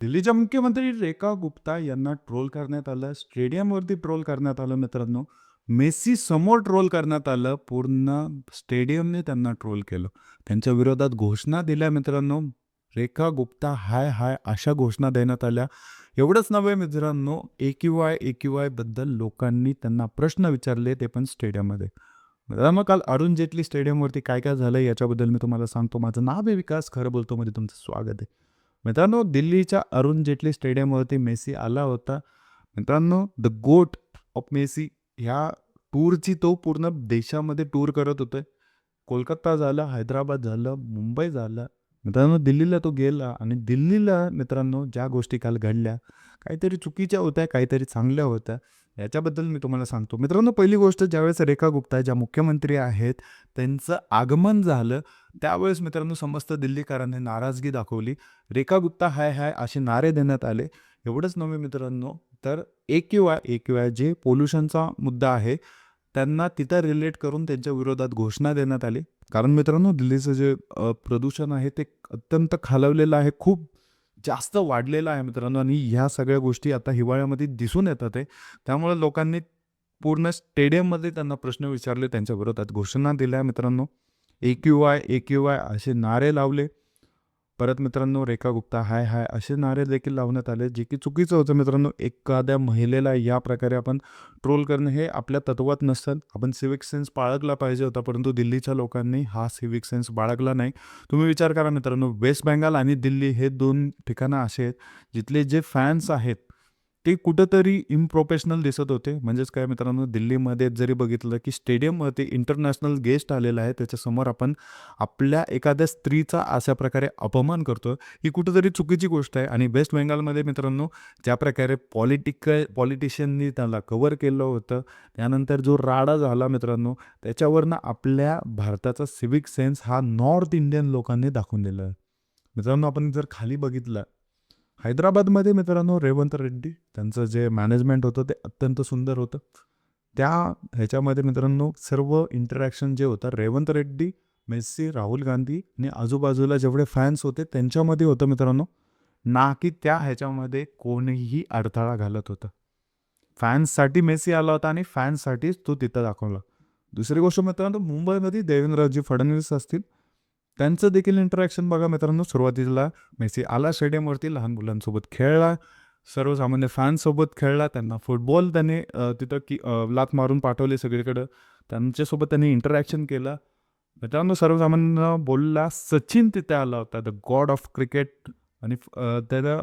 दिल्लीच्या मुख्यमंत्री रेखा गुप्ता यांना ट्रोल करण्यात आलं. स्टेडियमवरती ट्रोल करण्यात आलं मित्रांनो. मेसी समोर ट्रोल करण्यात आलं. पूर्ण स्टेडियमने त्यांना ट्रोल केलं. त्यांच्या विरोधात घोषणा दिल्या मित्रांनो. रेखा गुप्ता हाय, हाय अशा घोषणा देण्यात आल्या. एवढंच नव्हे मित्रांनो, AQI बद्दल लोकांनी त्यांना प्रश्न विचारले, ते पण स्टेडियममध्ये. मित्रांनो, काल अरुण जेटली स्टेडियमवरती काय-काय झालं याच्याबद्दल मी तुम्हाला सांगतो. माझं नाव आहे विकास, खरं बोलतो मध्ये तुमचं स्वागत आहे. मित्रांनो, दिल्लीच्या अरुण जेटली स्टेडियमवरती मेसी आला होता. मित्रांनो, द गोट ऑफ मेसी ह्या टूरची तो पूर्ण देशामध्ये टूर करत होते. कोलकाता झालं, हैदराबाद झालं, मुंबई झालं. मित्रांनो, दिल्लीला तो गेला आणि दिल्लीला मित्रांनो ज्या गोष्टी काल घडल्या, काहीतरी चुकीच्या होत्या, काहीतरी चांगल्या होत्या. याच्याबद्दल मी तुम्हाला सांगतो. मित्रांनो, पहिली गोष्ट ज्यावेळेस रेखा गुप्ता ज्या मुख्यमंत्री आहेत, त्यांचं आगमन झालं, त्यावेळेस मित्रांनो समस्त दिल्लीकरांनी नाराजगी दाखवली. रेखा गुप्ता हाय, हाय असे नारे देण्यात आले. एवढंच नव्हे मित्रांनो, तर AQI जे पोल्युशनचा मुद्दा आहे, त्यांना तिथं रिलेट करून त्यांच्या विरोधात घोषणा देण्यात आली. कारण मित्रांनो, दिल्लीचं जे प्रदूषण आहे ते अत्यंत खालावलेलं आहे. खूप जास्त वाढलेलं आहे मित्रांनो आणि ह्या सगळ्या गोष्टी आता हिवाळ्यामध्ये दिसून येतात आहे. त्यामुळे लोकांनी पूर्ण स्टेडियममध्ये त्यांना प्रश्न विचारले, त्यांच्या विरोधात घोषणा दिल्या मित्रांनो. AQI असे नारे लावले. परत मित्रांनो, रेखा गुप्ता हाय, हाय असे नारे देखील लावण्यात आले, जे की चुकीचं होतं मित्रांनो. एखाद्या महिलेला या प्रकारे आपण ट्रोल करणं हे आपल्या तत्वात नसतं. आपण सिव्हिक सेन्स बाळगला पाहिजे होता, परंतु दिल्लीच्या लोकांनी हा सिव्हिक सेन्स बाळगला नाही. तुम्ही विचार करा मित्रांनो, वेस्ट बेंगाल आणि दिल्ली हे 2 ठिकाणं असे आहेत, जिथले जे फॅन्स आहेत, ते कुठेतरी इम्प्रोफेशनल दिसत होते. म्हणजेच काय मित्रांनो, दिल्लीमध्ये जरी बघितलं की स्टेडियममध्ये इंटरनॅशनल गेस्ट आलेला आहे, त्याच्यासमोर आपण आपल्या एखाद्या स्त्रीचा अशा प्रकारे अपमान करतो, ही कुठेतरी चुकीची गोष्ट आहे. आणि वेस्ट बेंगालमध्ये मित्रांनो, ज्या प्रकारे पॉलिटिशियननी त्याला कव्हर केलं होतं, त्यानंतर जो राडा झाला मित्रांनो, त्याच्यावरनं आपल्या भारताचा सिव्हिक सेन्स हा नॉर्थ इंडियन लोकांनी दाखवून दिला आहे. मित्रांनो, आपण जर खाली बघितलं, हैदराबादमध्ये मित्रांनो रेवंत रेड्डी त्यांचं जे मॅनेजमेंट होतं ते अत्यंत सुंदर होतं. त्या ह्याच्यामध्ये मित्रांनो सर्व इंटरॅक्शन जे होतं रेवंत रेड्डी, मेस्सी, राहुल गांधी आणि आजूबाजूला जेवढे फॅन्स होते त्यांच्यामध्ये होतं मित्रांनो. ना की त्या ह्याच्यामध्ये कोणीही अडथळा घालत होतं. फॅन्ससाठी मेसी आला होता आणि फॅन्ससाठीच तो तिथं दाखवला. दुसरी गोष्ट मित्रांनो, मुंबईमध्ये देवेंद्रजी फडणवीस असतील, त्यांचं देखील इंटरॅक्शन बघा मित्रांनो. सुरुवातीला मेसी आला स्टेडियमवरती, लहान मुलांसोबत खेळला, सर्वसामान्य फॅन्ससोबत खेळला, त्यांना फुटबॉल त्याने तिथं लाथ मारून पाठवले सगळीकडं. त्यांच्यासोबत त्यांनी इंटरॅक्शन केलं. मित्रांनो, सर्वसामान्य बोलला. सचिन तिथे आला होता, द गॉड ऑफ क्रिकेट, आणि त्याला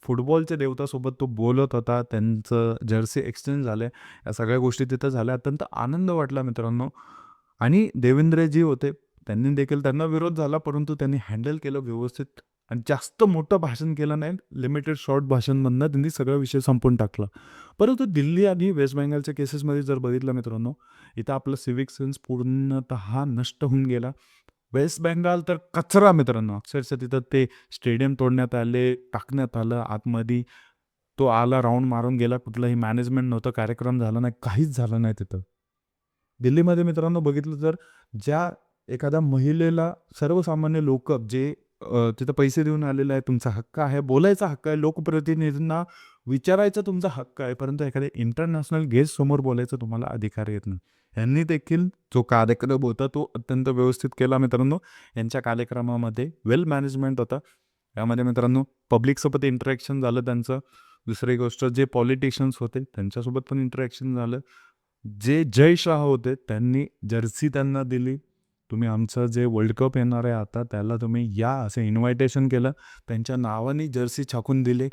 फुटबॉलच्या देवतासोबत तो बोलत होता. त्यांचं जर्सी एक्सचेंज झाले. या सगळ्या गोष्टी तिथं झाल्या. अत्यंत आनंद वाटला मित्रांनो. आणि देवेंद्रजी होते, त्यांनी देखील त्यांना विरोध झाला, परंतु त्यांनी हँडल केलं व्यवस्थित आणि जास्त मोठं भाषण केलं नाही. लिमिटेड शॉर्ट भाषणमधनं त्यांनी सगळा विषय संपवून टाकला. परंतु दिल्ली आणि वेस्ट बेंगालच्या केसेसमध्ये जर बघितलं मित्रांनो, इथं आपलं सिव्हिक सेन्स पूर्णतः नष्ट होऊन गेला. वेस्ट बेंगाल तर कचरा मित्रांनो. अक्षरशः तिथं ते स्टेडियम तोडण्यात आले, टाकण्यात आलं आतमध्ये. तो आला, राउंड मारून गेला. कुठलंही मॅनेजमेंट नव्हतं, कार्यक्रम झाला नाही, काहीच झालं नाही तिथं. दिल्लीमध्ये मित्रांनो बघितलं तर ज्या एखाद्या महिलेला सर्वसामान्य लोक जे तिथं पैसे देऊन आलेले आहे, तुमचा हक्क आहे, बोलायचा हक्क आहे, लोकप्रतिनिधींना विचारायचा तुमचा हक्क आहे, परंतु एखाद्या इंटरनॅशनल गेस्ट समोर बोलायचा तुम्हाला अधिकार येत नाही. यांनी देखील जो कार्यक्रम होता तो अत्यंत व्यवस्थित केला मित्रांनो. यांच्या कार्यक्रमामध्ये वेल मॅनेजमेंट होता. यामध्ये मित्रांनो पब्लिकसोबत इंटरॅक्शन झालं त्यांचं. दुसरी गोष्ट, जे पॉलिटिशियन्स होते त्यांच्यासोबत पण इंटरॅक्शन झालं. जे जय शाह होते त्यांनी जर्सी त्यांना दिली. तुम्ही आमचं जे वर्ल्ड कप येणार आहे आता, त्याला तुम्ही या असं इन्व्हायटेशन केलं. त्यांच्या नावाने जर्सी छापून दिली,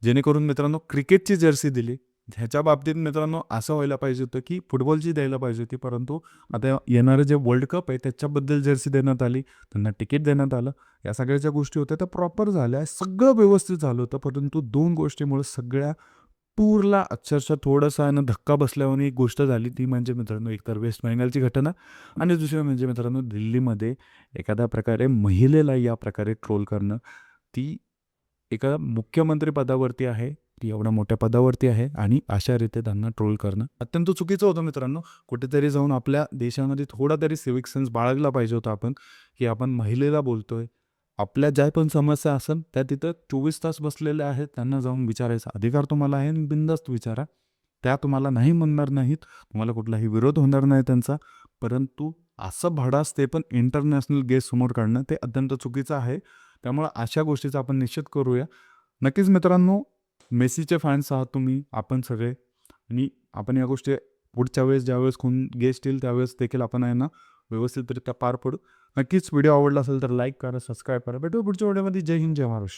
जेणेकरून मित्रांनो क्रिकेटची जर्सी दिली. ह्याच्या बाबतीत मित्रांनो असं व्हायला पाहिजे होतं की फुटबॉलची द्यायला पाहिजे होती, परंतु आता येणारं जे वर्ल्ड कप आहे त्याच्याबद्दल जर्सी देण्यात आली, त्यांना तिकीट देण्यात आलं. या सगळ्या गोष्टी होत्या त्या प्रॉपर झाल्या, सगळं व्यवस्थित झालं होतं. परंतु 2 गोष्टीमुळे सगळ्या टूरला अक्षरशः थोडासा आहे ना धक्का बसल्यावानी एक गोष्ट झाली. ती म्हणजे मित्रांनो एकतर वेस्ट बेंगालची घटना आणि दुसरी म्हणजे मित्रांनो दिल्लीमध्ये एखाद्या प्रकारे महिलेला या प्रकारे ट्रोल करणं. ती एका मुख्यमंत्री पदावरती आहे, ती एवढ्या मोठ्या पदावरती आहे आणि अशा रीते त्यांना ट्रोल करणं अत्यंत चुकीचं होतं मित्रांनो. कुठेतरी जाऊन आपल्या देशामध्ये थोडा तरी सिव्हिक सेन्स बाळगला पाहिजे होता आपण, की आपण महिलेला बोलतोय. आपल्या ज्या पण समस्या असेल त्या तिथं 24 तास बसलेल्या आहेत. त्यांना जाऊन विचारायचा अधिकार तुम्हाला आहे आणि बिनधास्त विचारा. त्या तुम्हाला नाही म्हणणार नाहीत. तुम्हाला कुठलाही विरोध होणार नाही त्यांचा. परंतु असं भडास ते पण इंटरनॅशनल गेस्ट समोर काढणं ते अत्यंत चुकीचं आहे. त्यामुळे अशा गोष्टीचा आपण निश्चित करूया. नक्कीच मित्रांनो, मेसीचे फॅन्स आहात तुम्ही, आपण सगळे, आणि आपण या गोष्टी पुढच्या वेळेस ज्यावेळेस कोण गेस्ट येईल त्यावेळेस देखील आपण आहे ना व्यवस्थितरित्या पार पडू. नक्कीच व्हिडिओ आवडला असेल तर लाईक करा, सबस्क्राईब करा. भेटू पुढच्या व्हिडिओमध्ये. जय हिंद, जय महाराष्ट्र.